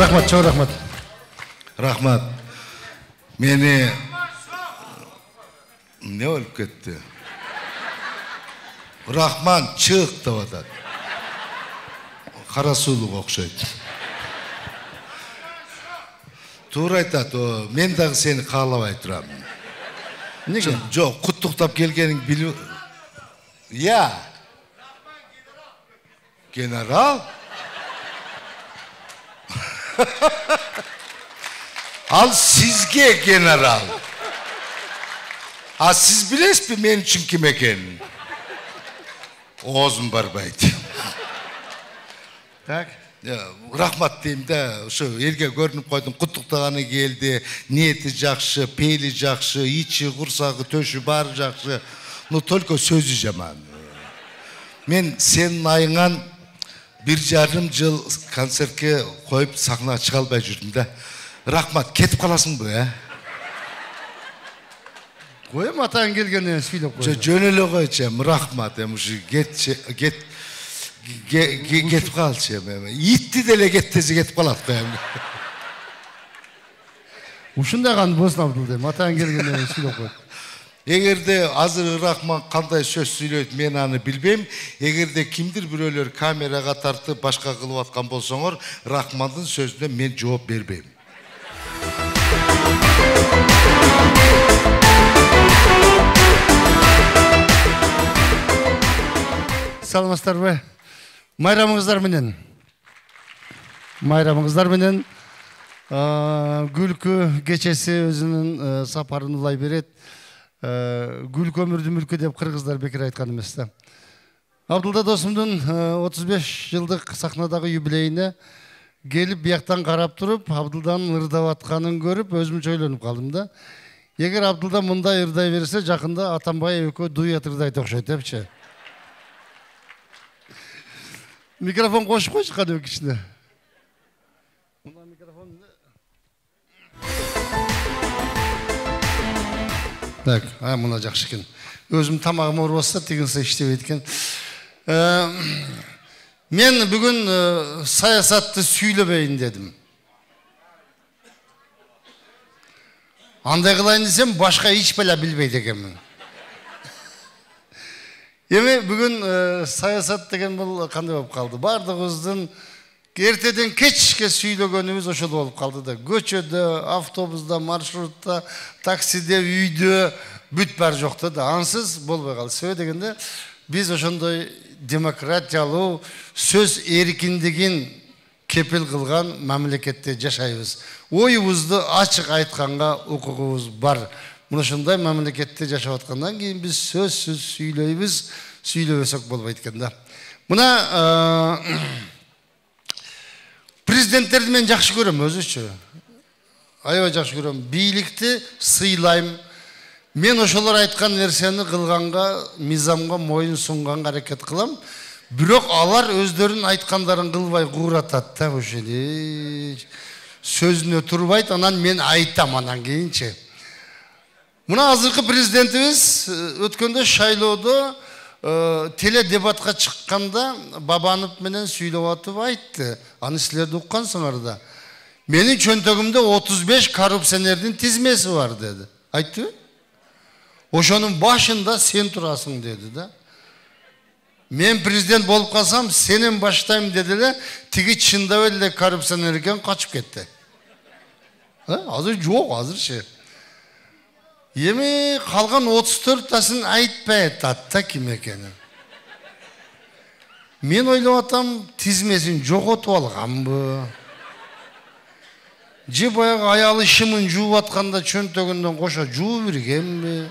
Рахмат, чоң рахмат. Рахмат. Мені не өліп кетті? Рахман чық деп атады. Қара сұлуға ұқсайды. Тура айтады, мен дағы сені қалабай тұрамын. Неге? Жоқ, құттықтап келгенің білу... Я. Генерал? Al sizge general. А siz білесіз бе мен үшін кім екенін? Оғызым барбайды. Так. Рахмат деймін да, елге көрініп қойдым, құттықтағаны келді, ниеті жақсы, пейілі жақсы, ичі, құрсағы, төші бары жақсы, но только сөзі жаман. Мен сенің айыңан 1,5 жыл концертке қойып сахнаға шыға албай жүрдім да. Рахмат, кетіп қаласың бе, Қойым атаң келгеннен сөйлеп қойым. Жөнелі қойчам, рахмат, кетіп қалшы. Итті деле кеттесі кетіп қалады қойым. Ушында қан босын Абдулдем, атаң келгеннен сөйлеп қойым. Егерде азыр Рахман қандай сөз сөйлейді, мен аны білбейм. Егерде кімдір біреулер камераға тартып башқа қылып атқан болсаңыр, Рахмандың сөзіне мен жооп бербейм. Саламатсыздар бе? Майрамыңыздар менен. Күлкі кечесі өзінің сапарын улай берет. Гүл көмірді мүлкі деп қырғыздар бекер айтқан емес. Абдулда досымдың 35 жылдық сахнадағы юбилейіне келіп бияқтан қарап тұрып, Абдулдан ырдап атқанын көріп, өзім сөйленіп қалдым да. Егер Абдулда мұндай ырдай берсе, жақында Атамбай өкі дуэт ырдайды оқшайды депші. Микрофон қошып қойшы қады өкішіне. Мұнда микрофон... Так, мұна жақшы екен. Өзім тамағым орбасса, тегінсі іштеп еткен. Мен бүгін саясатты сөйлебейін дедім. Андай қылайын десем, башқа еш бәле білбейді екенмін. Еме бүгін саясат деген бұл қандай болып қалды? Бардығыздың ертеден кешке сөйлегеніміз ошол болып қалды да. Көчөдө, автобуста, маршрутта, таксиде, үйдө бүт бар жоқты да. Ансыз болбай қалды. Сөй дегенде біз ошондой демократиялуу сөз эркиндигин кепил кылган мамлекетте жашайбыз. Оюбузду ачык айтканга укугубуз бар. Мына ушундай мамлекетте жашап аткандан кийин биз сөзсүз сүйлөйбүз, сүйлөбөсөк болбойт экен да. Мына президенттерди мен жакшы көрөм өзүчө. Аябай жакшы көрөм. Бийликти сыйлайм. Мен ошолор айткан нерсени кылганга, мизамга моюн сунганга аракет кылам. Бирок алар өздөрүнүн айткандарын кылбай кууратат да ошол. Сөзүнө турбайт, анан мен айтам анан кийинчи. Мына азыркы президентибиз өткөндө шайлоодо теледебатка чыкканда Бабанов менен сүйлөп атып айтты. Аны силер уккансыңар да. Менин чөнтөгүмдө 35 коррупционердин тизмеси бар деди. Айтты. Ошонун башында сен турасың деди да. Мен президент болуп калсам, сенен баштайм деди эле, тиги чындап эле коррупционер экен качып кетти. Азыр жок, азырчы. Эми калган 34тасын айтпай атат да ким экенин. Мен ойлоп атам, тизмесин жоготуп алганбы? Же баягы аялы шымын жууп атканда чөнтөгүндөн кошо жууп бергенби?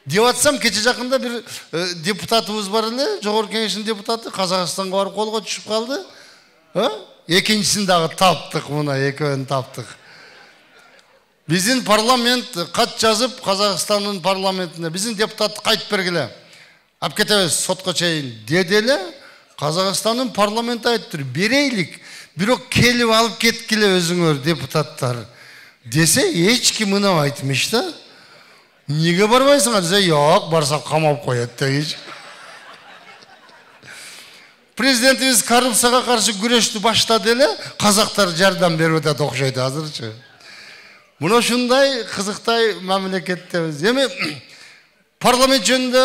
Деп атсам, кече жакында бир депутатыбыз бар эле, Жогорку Кеңештин депутаты Казакстанга барып колго түшүп калды. Экинчисин дагы таптык, мына экөөнү таптык. Биздин парламент кат жазып Казакстандын парламентине, биздин депутатты кайтып бергиле. Алып кетебиз сотко чейин деди эле. Казакстандын парламенти айтты, берейлик. Бирок келип алып кеткиле өзүңөр депутаттар. Десе, эч ким мына айтмыш да. Неге барбайсыңар десе, жок, барсак камап коет дегич. президентибиз коррупцияга каршы күрөштү баштады эле, казактар жардам берип атат окшойт азырчы. Мына ушундай кызыктай мамлекеттебиз. Эми парламент жөнүндө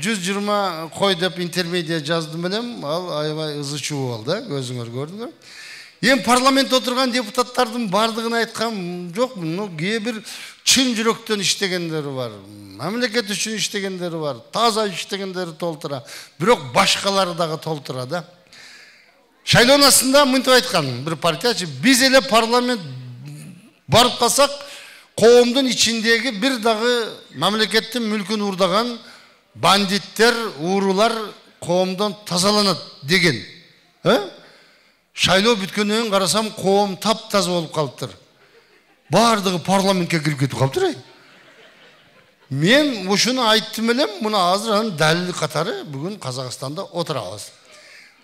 120 кой деп интермедиа жаздым элем, ал аябай ызы чуу болду, көзүңөр көрдүңөр. Эми парламентте отурган депутаттардын бардыгын айткам жок, кээ бир чын жүрөктөн иштегендери бар, мамлекет үчүн иштегендери бар, таза иштегендери толтура, бирок башкалары дагы толтура да. Шайлоонун астында мынтип айткан бир партиячы, биз эле парламент барып калсак, коомдун ичиндеги бир дагы мамлекеттин мүлкүн уурдаган бандиттер, уурулар коомдон тазаланат деген. Шайлоо бүткөндөн кийин карасам, коом таптаза болуп калыптыр. Бардыгы парламентке кирип кетип калыптыр. Мен ушуну айттым элем, муну азыр далил катары бүгүн Казакстанда отурабыз.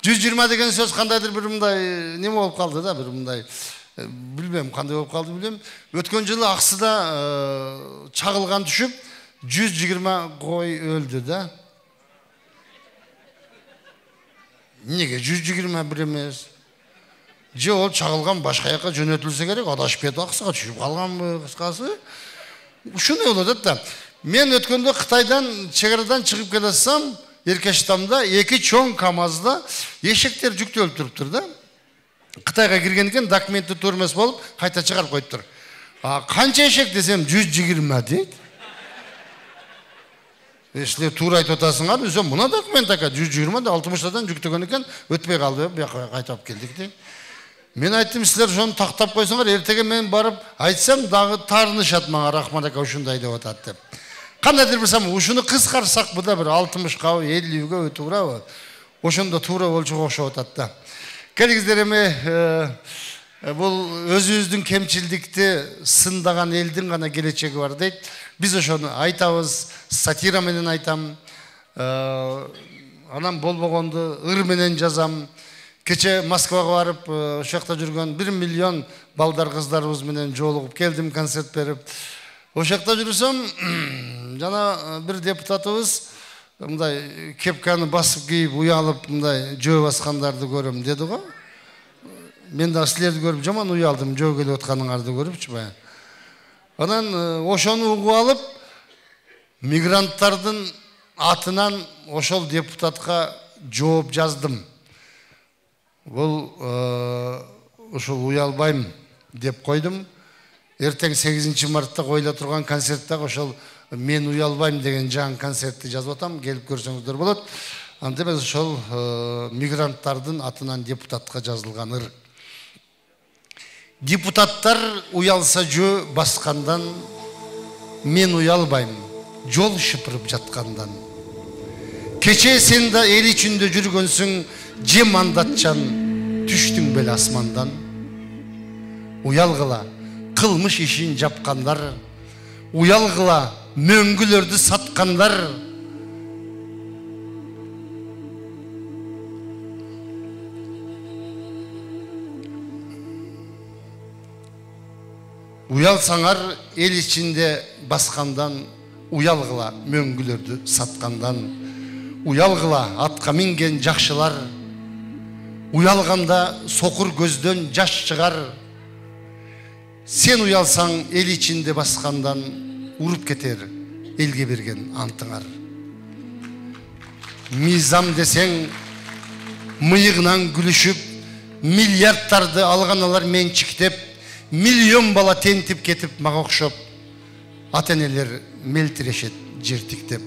120 деген сөз кандайдыр бир мындай неме болуп калды да, бир мындай билбем кандай болуп калды билем. Өткөн жылы Аксыда чагылган түшүп 120 кой өлдү да. Неге 120 бир эмес? Же ол чагылган башка жака жөнөтүлсө керек, адашып кетип Аксыга түшүп калганбы кыскасы? Ушуну болот да. Мен өткөндө Кытайдан чегарадан чыгып келсем, Эркештамда 2 чоң КАМАЗда эшектер жүктөлүп туруптур да. Кытайга кирген экен, документи туура эмес болуп, кайта чыгарып коюптур. Канча эшек десем 120 дейт. Силер туура айтып атасыңар, десем мына документ ака 120 да 60тадан жүктөгөн экен, өтпөй калды, бияка кайтып келдик дейт. Мен айттым, силер ошону тактап койсоңор, эртеге мен барып айтсам дагы таарынышат мага, Рахмат ака ушундай деп атат деп. Кандайдыр бир сам ушуну кыскарсак да бир 60га, 50ге өтүп турабы? Ошондо туура болчуга окшоп атат да. Келиңиздер эми бул өзүбүздүн кемчилдикти сындаган элдин гана келечеги бар дейт. Биз ошону айтабыз, сатира менен айтам. Анан болбогонду ыр менен жазам. Кече Москвага барып, ошол жакта жүргөн 1 миллион балдар кыздарыбыз менен жолугуп келдим, концерт берип. Ошол жакта жүрсөм, жана бир депутатыбыз мындай кепканы басып кийип, уялып, мындай жөө баскандарды көрөм деди го. Мен да силерди көрүп жаман уялдым, жөө келип атканыңарды көрүпчү бая. Анан ошону угуп алып, мигранттардын атынан ошол депутатка жооп жаздым. Бул ушул уялбайм деп койдум. Эртең 8 мартта коюла турган концертте ошол мен уялбайм деген жаңы концертти жазып атам, келип көрсөңүздөр болот. Антип ошол мигранттардын атынан депутатка жазылган ыр. Депутаттар уялса жөө баскандан, мен уялбайм жол шыпырып жаткандан. Кече сен да эл ичинде жүргөнсүң, же мандатчан түштүң беле асмандан. Уялгыла кылмыш ишин жапкандар, уялгыла мөңгүлөрдү саткандар. Уялсаңар эл ичинде баскандан, уялгыла мөңгүлөрдү саткандан. Уялгыла атка минген жакшылар, уялганда сокур көздөн жаш чыгар. Сен уялсаң эл ичинде баскандан, уруп кетер элге берген антыңар. Мизам десең мыйыгынан күлүшүп, миллиардтарды алганалар менчиктеп, миллион бала тентип кетип мага окшоп, ата-энелер мелтирешет жертиктеп.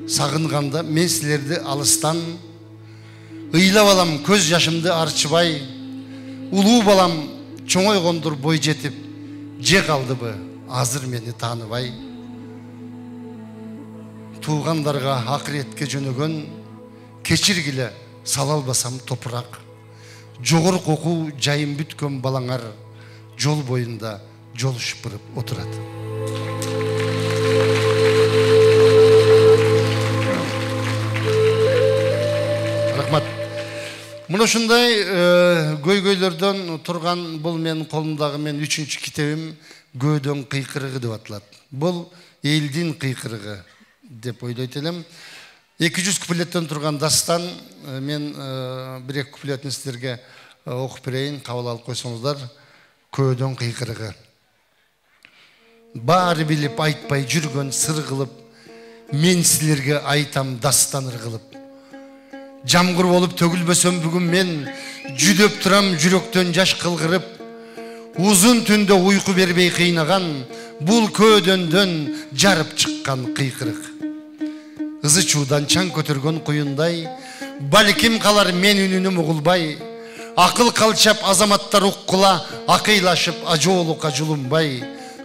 Сагынганда мен силерди алыстан, ыйлап алам көз жашымды арчыбай, улуу балам чоңойгондур бой жетип, же калдыбы азыр мени тааныбай. Туугандарга акыретке жөнөгөн, кечиргиле сала албасам топурак. Жогорку окуу жайым бүткөн балаңар жол боюнда жол шыпырып отурат. Рахмат. Мына ушундай көйгөйлөрдөн турган бул менин колумдагы мен 3-чү китебим Көөдөн кыйкырыгы деп аталат. Бул элдин кыйкырыгы деп ойлойт элем. 200 куплеттен тұрған дастан, мен бір-екі куплетін сіздерге оқып берейін, қабыл алып қойсаңыздар. Көден қиқырығы. Бары біліп айтпай жүрген сыр қылып, мен сілерге айтам дастан ырғылып. Жамғыр болып төгілбесем бүгін мен, жүдеп тұрам жүректен жаш қылғырып, ұзын түнде ұйқы бербей қиынаған, бұл көденден жарып шыққан қиқырық. Ызы чудан чаң көтерген құйындай, балким қалар мен үнінім ұғылбай, ақыл қалчап азаматтар ұққыла, ақилашып ажолуқа жұлынбай,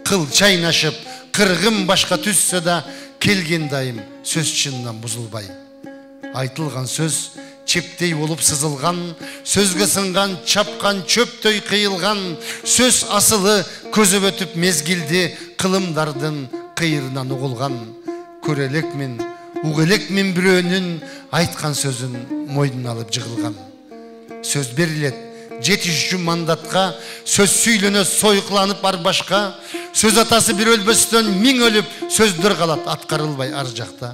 қыл чайнашып, қырғым башқа түссе да, келген дайым сөз шынынан бұзылбай. Айтылған сөз чептей болып сызылған, сөзге сынған чапқан чөптей қиылған, сөз асылы көзі өтіп мезгілде қылымдардың қиырынан ұғылған. Көрелек мен, уғелек мен біреуінің айтқан сөзін мойнын алып жығылған. Сөз берілет, жетіші мандатқа, сөз сүйлене сойқыланып арбашқа, сөз атасы бір өлбестен мин өліп, сөздер қалат атқарылбай ар жақта.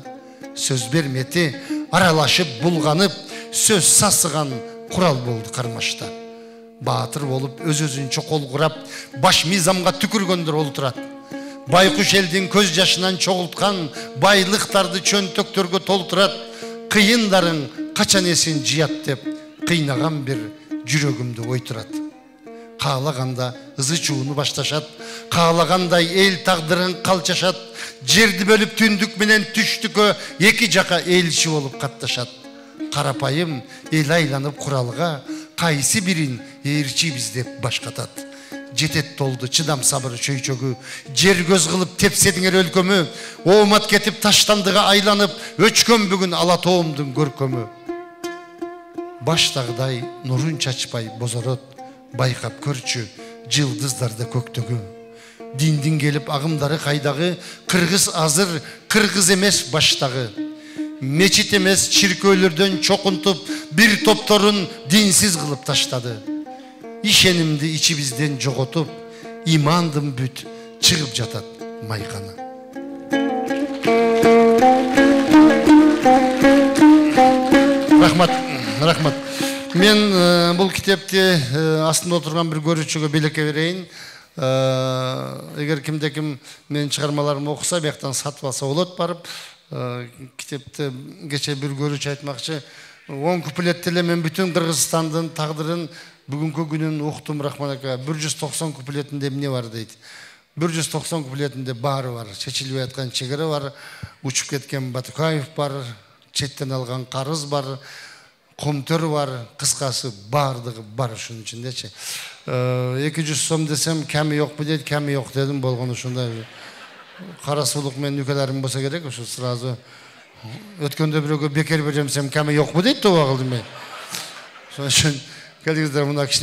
Сөз берметі аралашып бұлғанып, сөз сасыған құрал болды қармашта. Батыр болып өз-өзін чоқол құрап, баш мизамға түкіргендір ол тұрады. Байқұш елдің көз жашынан чоғылтқан, байлықтарды чөнтөктерге толтырады. Қиындарың қачан есін жият деп, қиынаған бір жүрегімді ойтырады. Қағалағанда ызы чуыны башташат, қағалағандай ел тағдырын қалчашат, жерді бөліп түндік менен түштікі екі жақа елші болып қатташат. Қарапайым ел айланып құралға, қайсы бірін ерчи біздеп башқатады. Жетет толды чыдам сабыр шөйчөгү, жер көз қылып тепседіңер өлкөмі, оомат кетіп таштандыға айланып, өчкөн бүгін алатоомдың көркөмі. Баштағыдай нұрын чачпай бозорот, байқап көрчү жылдыздарды көктөгү. Диндин келіп ағымдары қайдағы, қырғыз азыр, қырғыз емес баштағы. Мечит емес чиркөөлөрдөн чоқынтып, бір топторун динсиз қылып таштады. Ишенімді ичибизден жоғотып, имандым бүт чығып жатат майқаны. Рахмат. Мен бұл кітепте астында отырған бір көрушіге белеке берейін. Егер кімде-кім мен шығармаларым оқыса, бияқтан сатып алса олат барып, кітепті кеше бір көруші айтмақшы, 10 куплеттеле мен бүтін Қырғызстандың тағдырын бүгінгі күнін оқытым Рахман ака. 190 куплетінде не бар дейді. 190 куплетінде бары бар, шешілбей атқан шекері бар, ұшып кеткен Батукаев бар, четтен алған қарыз бар, Комтөр бар, қысқасы бардығы бар үшін ішіндече. 200 сом десем, кәмі жоқ бі дейді, кәмі жоқ дедім, болған үшінде. Қарасулық мен нүкелерім болса керек, ұшы сразу. Өткенде біреуге бекер беремсем, кәмі жоқ бі дейді, тоға қылдым мен. Сол үшін, келдіңіздер мұна кішіне